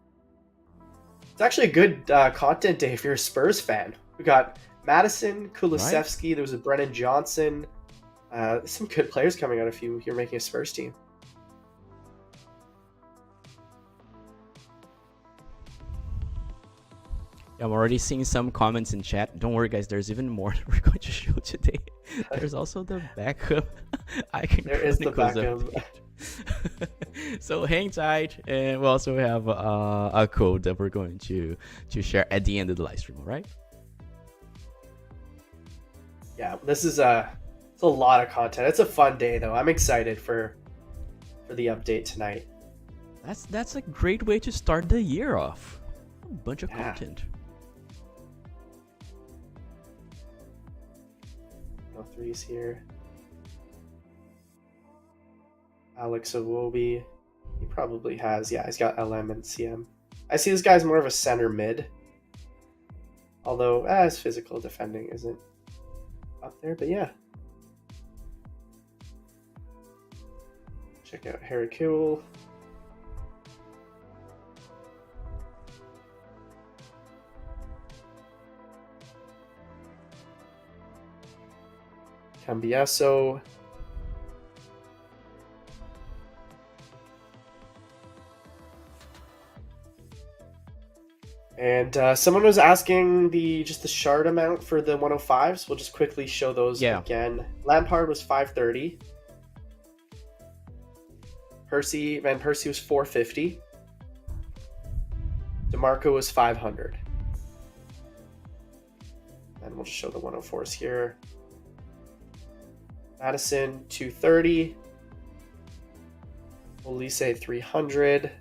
It's actually a good content day if you're a Spurs fan. We got Madison, Kulusevski. Right. There was a Brennan Johnson. Some good players coming out if you're making a Spurs team. I'm already seeing some comments in chat. Don't worry, guys. There's even more that we're going to show today. There's also the Beckham. There is the Beckham. So hang tight, and we also have a code that we're going to share at the end of the live stream. All right? Yeah, this is it's a lot of content. It's a fun day, though. I'm excited for the update tonight. That's a great way to start the year off. A bunch of content. No threes here. Alex Iwobi, he probably has. Yeah, he's got LM and CM. I see this guy's more of a center mid. Although, his physical defending isn't up there, but yeah. Check out Harry Kewell. Cambiaso. And someone was asking just the shard amount for the 105s. We'll just quickly show those again. Lampard was 530. Van Persie was 450. DeMarco was 500. And we'll just show the 104s here. Madison 230. Olise 300.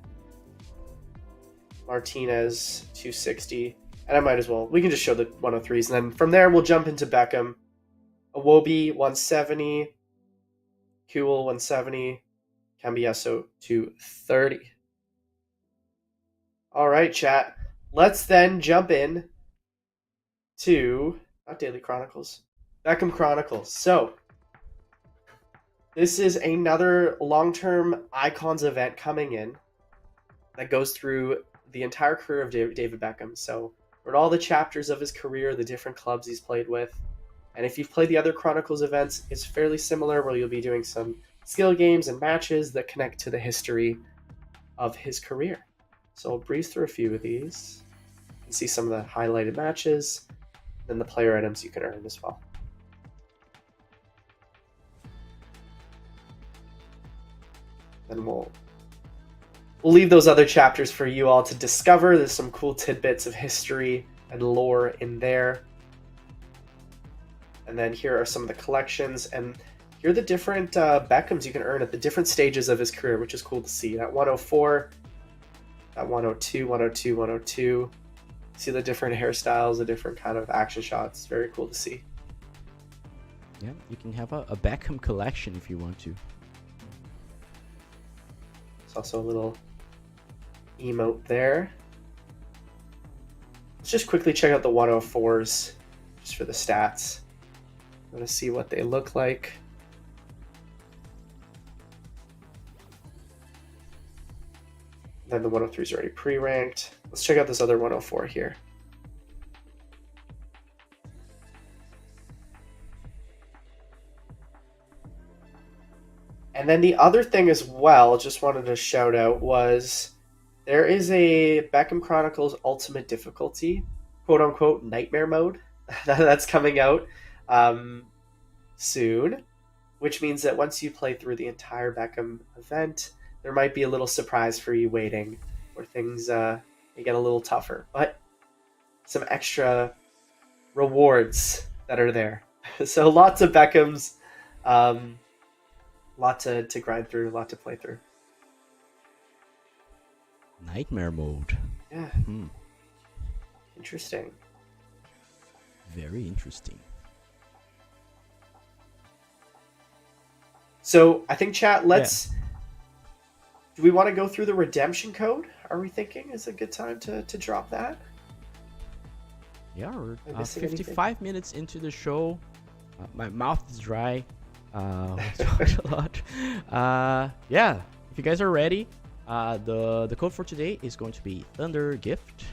Martinez 260. And I might as well. We can just show the 103s. And then from there, we'll jump into Beckham. Iwobi 170. Kuhl 170. Cambiaso 230. All right, chat. Let's then jump in to, not Daily Chronicles, Beckham Chronicles. So, this is another long-term Icons event coming in that goes through the entire career of David Beckham. So, we're at all the chapters of his career, the different clubs he's played with. And if you've played the other Chronicles events, it's fairly similar, where you'll be doing some skill games and matches that connect to the history of his career. So I'll breeze through a few of these and see some of the highlighted matches, then the player items you can earn as well. Then we'll leave those other chapters for you all to discover. There's some cool tidbits of history and lore in there. And then here are some of the collections, and here are the different Beckhams you can earn at the different stages of his career, which is cool to see. That 104, that 102, 102, 102. See the different hairstyles, the different kind of action shots. Very cool to see. Yeah, you can have a Beckham collection if you want to. There's also a little emote there. Let's just quickly check out the 104s just for the stats. I'm going to see what they look like. Then the 103 is already pre-ranked. Let's check out this other 104 here. And then the other thing as well, just wanted to shout out, was there is a Beckham Chronicles Ultimate Difficulty, quote-unquote, nightmare mode, that's coming out soon, which means that once you play through the entire Beckham event, there might be a little surprise for you waiting, where things may get a little tougher, but some extra rewards that are there. So lots of Beckhams, lot to grind through, a lot to play through. Nightmare mode. Yeah. Interesting. Very interesting. So I think, chat, let's... Yeah. Do we want to go through the redemption code? Are we thinking is a good time to drop that? Yeah, we're 55 minutes into the show. My mouth is dry. We talked a lot. Yeah, if you guys are ready, the code for today is going to be Thunder Gift.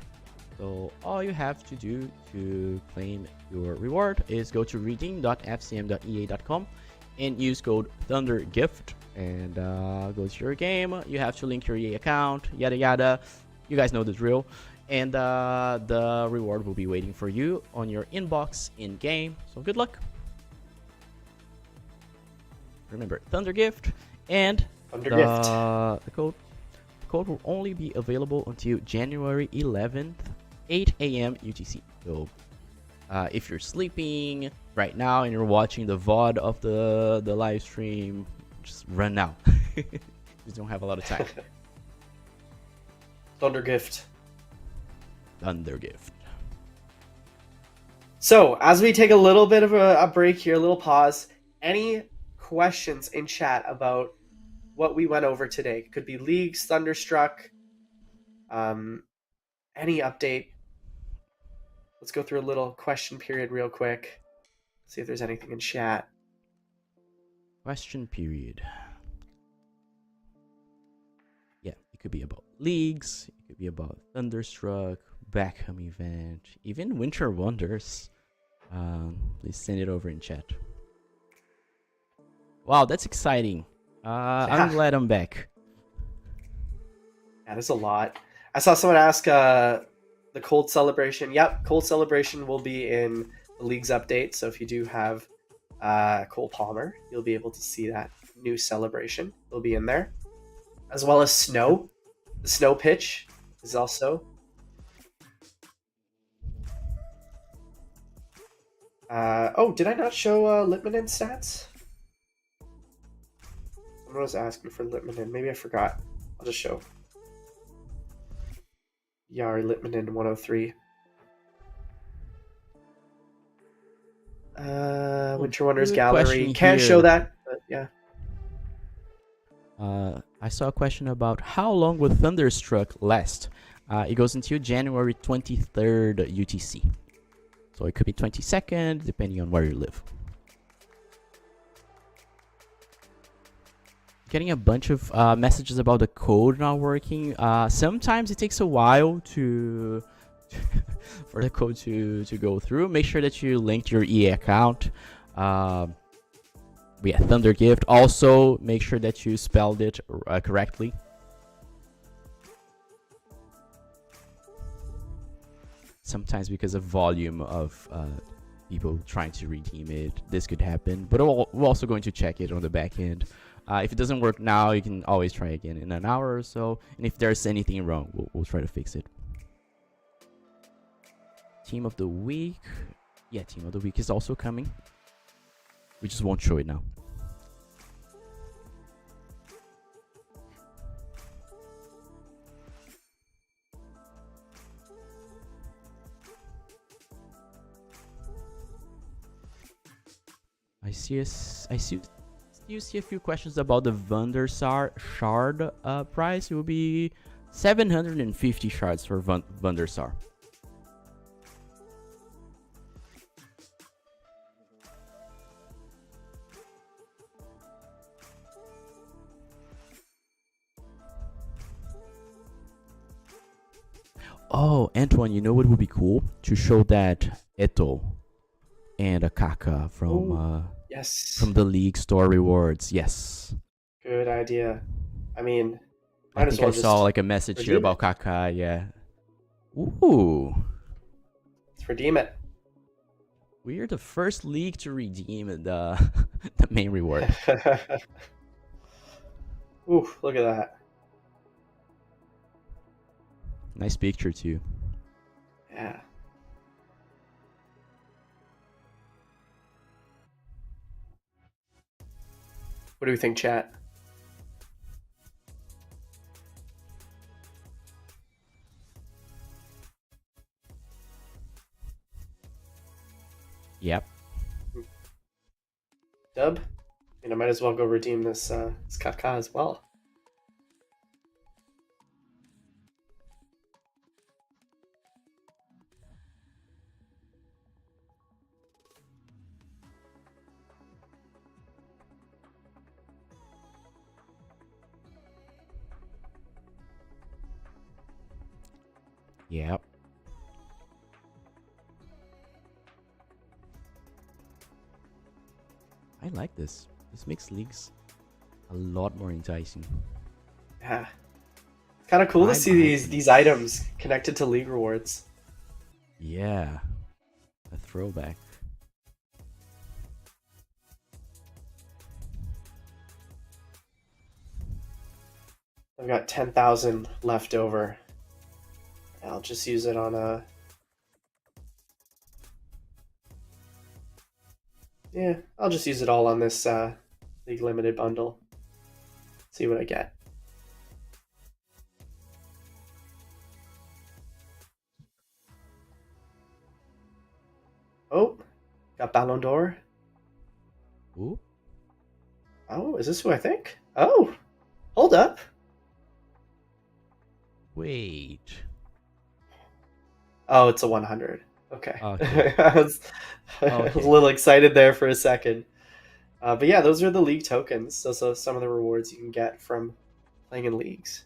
So all you have to do to claim your reward is go to redeem.fcm.ea.com and use code ThunderGift and go to your game. You have to link your EA account, yada yada. You guys know the drill. And the reward will be waiting for you on your inbox in game. So good luck. Remember, ThunderGift, and the code will only be available until January 11th, 8 a.m. UTC. So if you're sleeping right now and you're watching the VOD of the live stream, just run now. You don't have a lot of time. ThunderGift. ThunderGift. So, as we take a little bit of a break here, a little pause, any questions in chat about what we went over today? Could be Leagues, Thunderstruck, any update. Let's go through a little question period real quick. See if there's anything in chat. Question period. Yeah, it could be about Leagues, it could be about Thunderstruck, Beckham event, even Winter Wonders. Please send it over in chat. Wow, that's exciting. I'm glad I'm back. Yeah, there's a lot. I saw someone ask the Cold Celebration. Yep, Cold Celebration will be in the Leagues update. So if you do have Cole Palmer, you'll be able to see that new celebration. It'll be in there. As well as Snow. The Snow pitch is also. Oh, did I not show Litmanen stats? Someone was asking for Litmanen. Maybe I forgot. I'll just show. Yari Litmanen 103. Winter Wonders Good Gallery. question Can't here. show that, but yeah. I saw a question about how long will Thunderstruck last. It goes until January 23rd UTC. So it could be 22nd, depending on where you live. Getting a bunch of messages about the code not working. Sometimes it takes a while to for the code to go through. Make sure that you linked your EA account. Yeah, Thundergift. Also, make sure that you spelled it correctly. Sometimes because of volume of people trying to redeem it, this could happen. But we're also going to check it on the back end. If it doesn't work now, you can always try again in an hour or so. And if there's anything wrong, we'll try to fix it. Team of the week. Yeah, team of the week is also coming. We just won't show it now. I see a few questions about the Vandersar shard price. It will be 750 shards for Vandersar. Oh, Antoine, you know what would be cool? To show that Eto and a Kaka from yes, from the League store rewards. Yes. good idea. I mean, I think I saw like a message here about Kaka. Yeah. Ooh. Let's redeem it. We're the first league to redeem the the main reward. Ooh, look at that. Nice picture too. Yeah. What do we think, chat? Yep. Dub? I might as well go redeem this Kaka as well. Yep. I like this. This makes leagues a lot more enticing. Yeah. It's kind of cool to see these items connected to league rewards. Yeah. A throwback. I've got 10,000 left over. I'll just use it on a... Yeah, I'll just use it all on this League Limited bundle. See what I get. Oh, got Ballon d'Or. Ooh. Oh, is this who I think? Oh, hold up. Wait. Oh, it's a 100. Okay. Okay. I was a little excited there for a second. But yeah, those are the league tokens. So some of the rewards you can get from playing in leagues.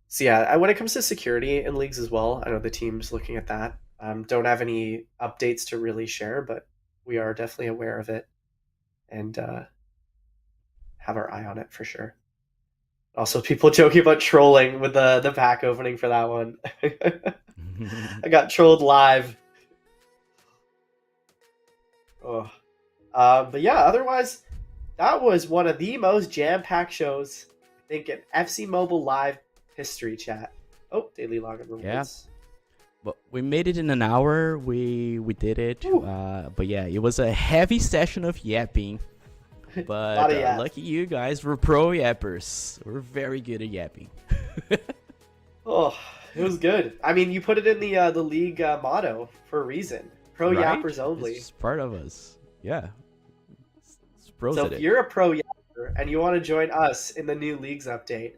So yeah, when it comes to security in leagues as well, I know the team's looking at that. Don't have any updates to really share, but we are definitely aware of it and have our eye on it for sure. Also, people joking about trolling with the pack opening for that one. I got trolled live. Oh. But yeah, otherwise, that was one of the most jam-packed shows, I think, in FC Mobile Live history, chat. Oh, daily login rewards. But we made it in an hour. We did it. But yeah, it was a heavy session of yapping. But lucky you guys, we're pro yappers. We're very good at yapping. Oh, it was good. I mean, you put it in the league motto for a reason. Pro yappers only. It's part of us. Yeah. So if you're a pro yapper and you want to join us in the new Leagues Update,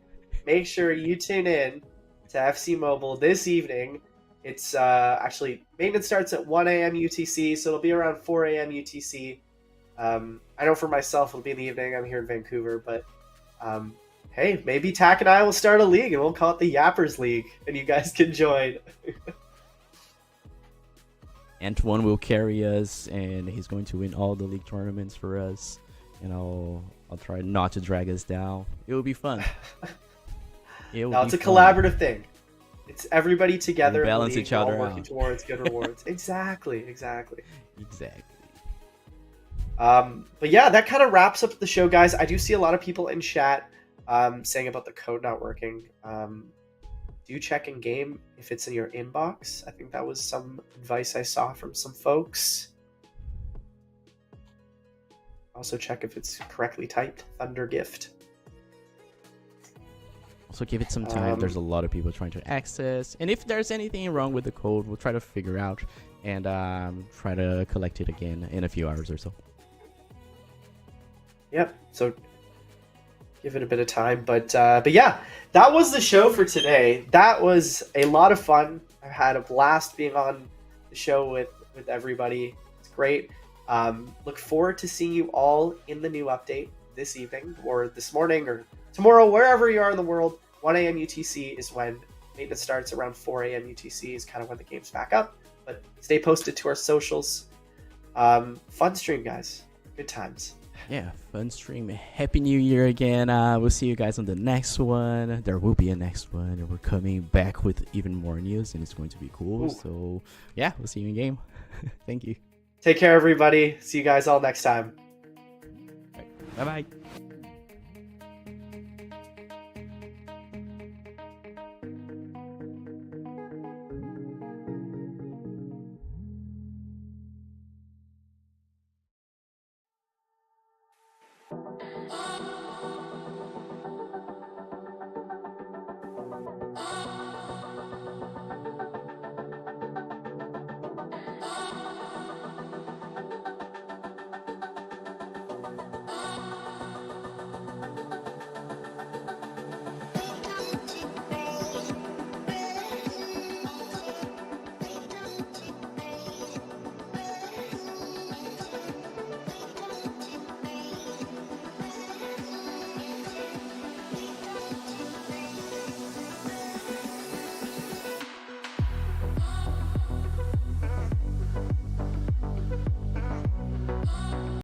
make sure you tune in to FC Mobile this evening. It's actually, maintenance starts at 1 a.m. UTC, so it'll be around 4 a.m. UTC. I know for myself it'll be in the evening. I'm here in Vancouver, but hey, maybe Tack and I will start a league and we'll call it the Yappers League, and you guys can join. Antoine will carry us, and he's going to win all the league tournaments for us. And I'll try not to drag us down. It will be fun. It's a collaborative thing. It's everybody together. We balance each other working out. towards good rewards. Exactly. But yeah, that kind of wraps up the show, guys. I do see a lot of people in chat saying about the code not working. Do check in game if it's in your inbox. I think that was some advice I saw from some folks. Also check if it's correctly typed. Thunder Gift. Also give it some time. There's a lot of people trying to access. And if there's anything wrong with the code, we'll try to figure out and try to collect it again in a few hours or so. Yep. So give it a bit of time. But yeah, that was the show for today. That was a lot of fun. I had a blast being on the show with everybody. It's great. Look forward to seeing you all in the new update this evening or this morning or tomorrow, wherever you are in the world. 1 a.m. UTC is when maintenance starts. Around 4 a.m. UTC is kind of when the game's back up. But stay posted to our socials. Fun stream, guys. Good times. Yeah, fun stream. Happy New Year again. We'll see you guys on the next one. There will be a next one, and we're coming back with even more news, and it's going to be cool. Ooh. So yeah, we'll see you in game. Thank you. Take care, everybody. See you guys all next time. Bye-bye.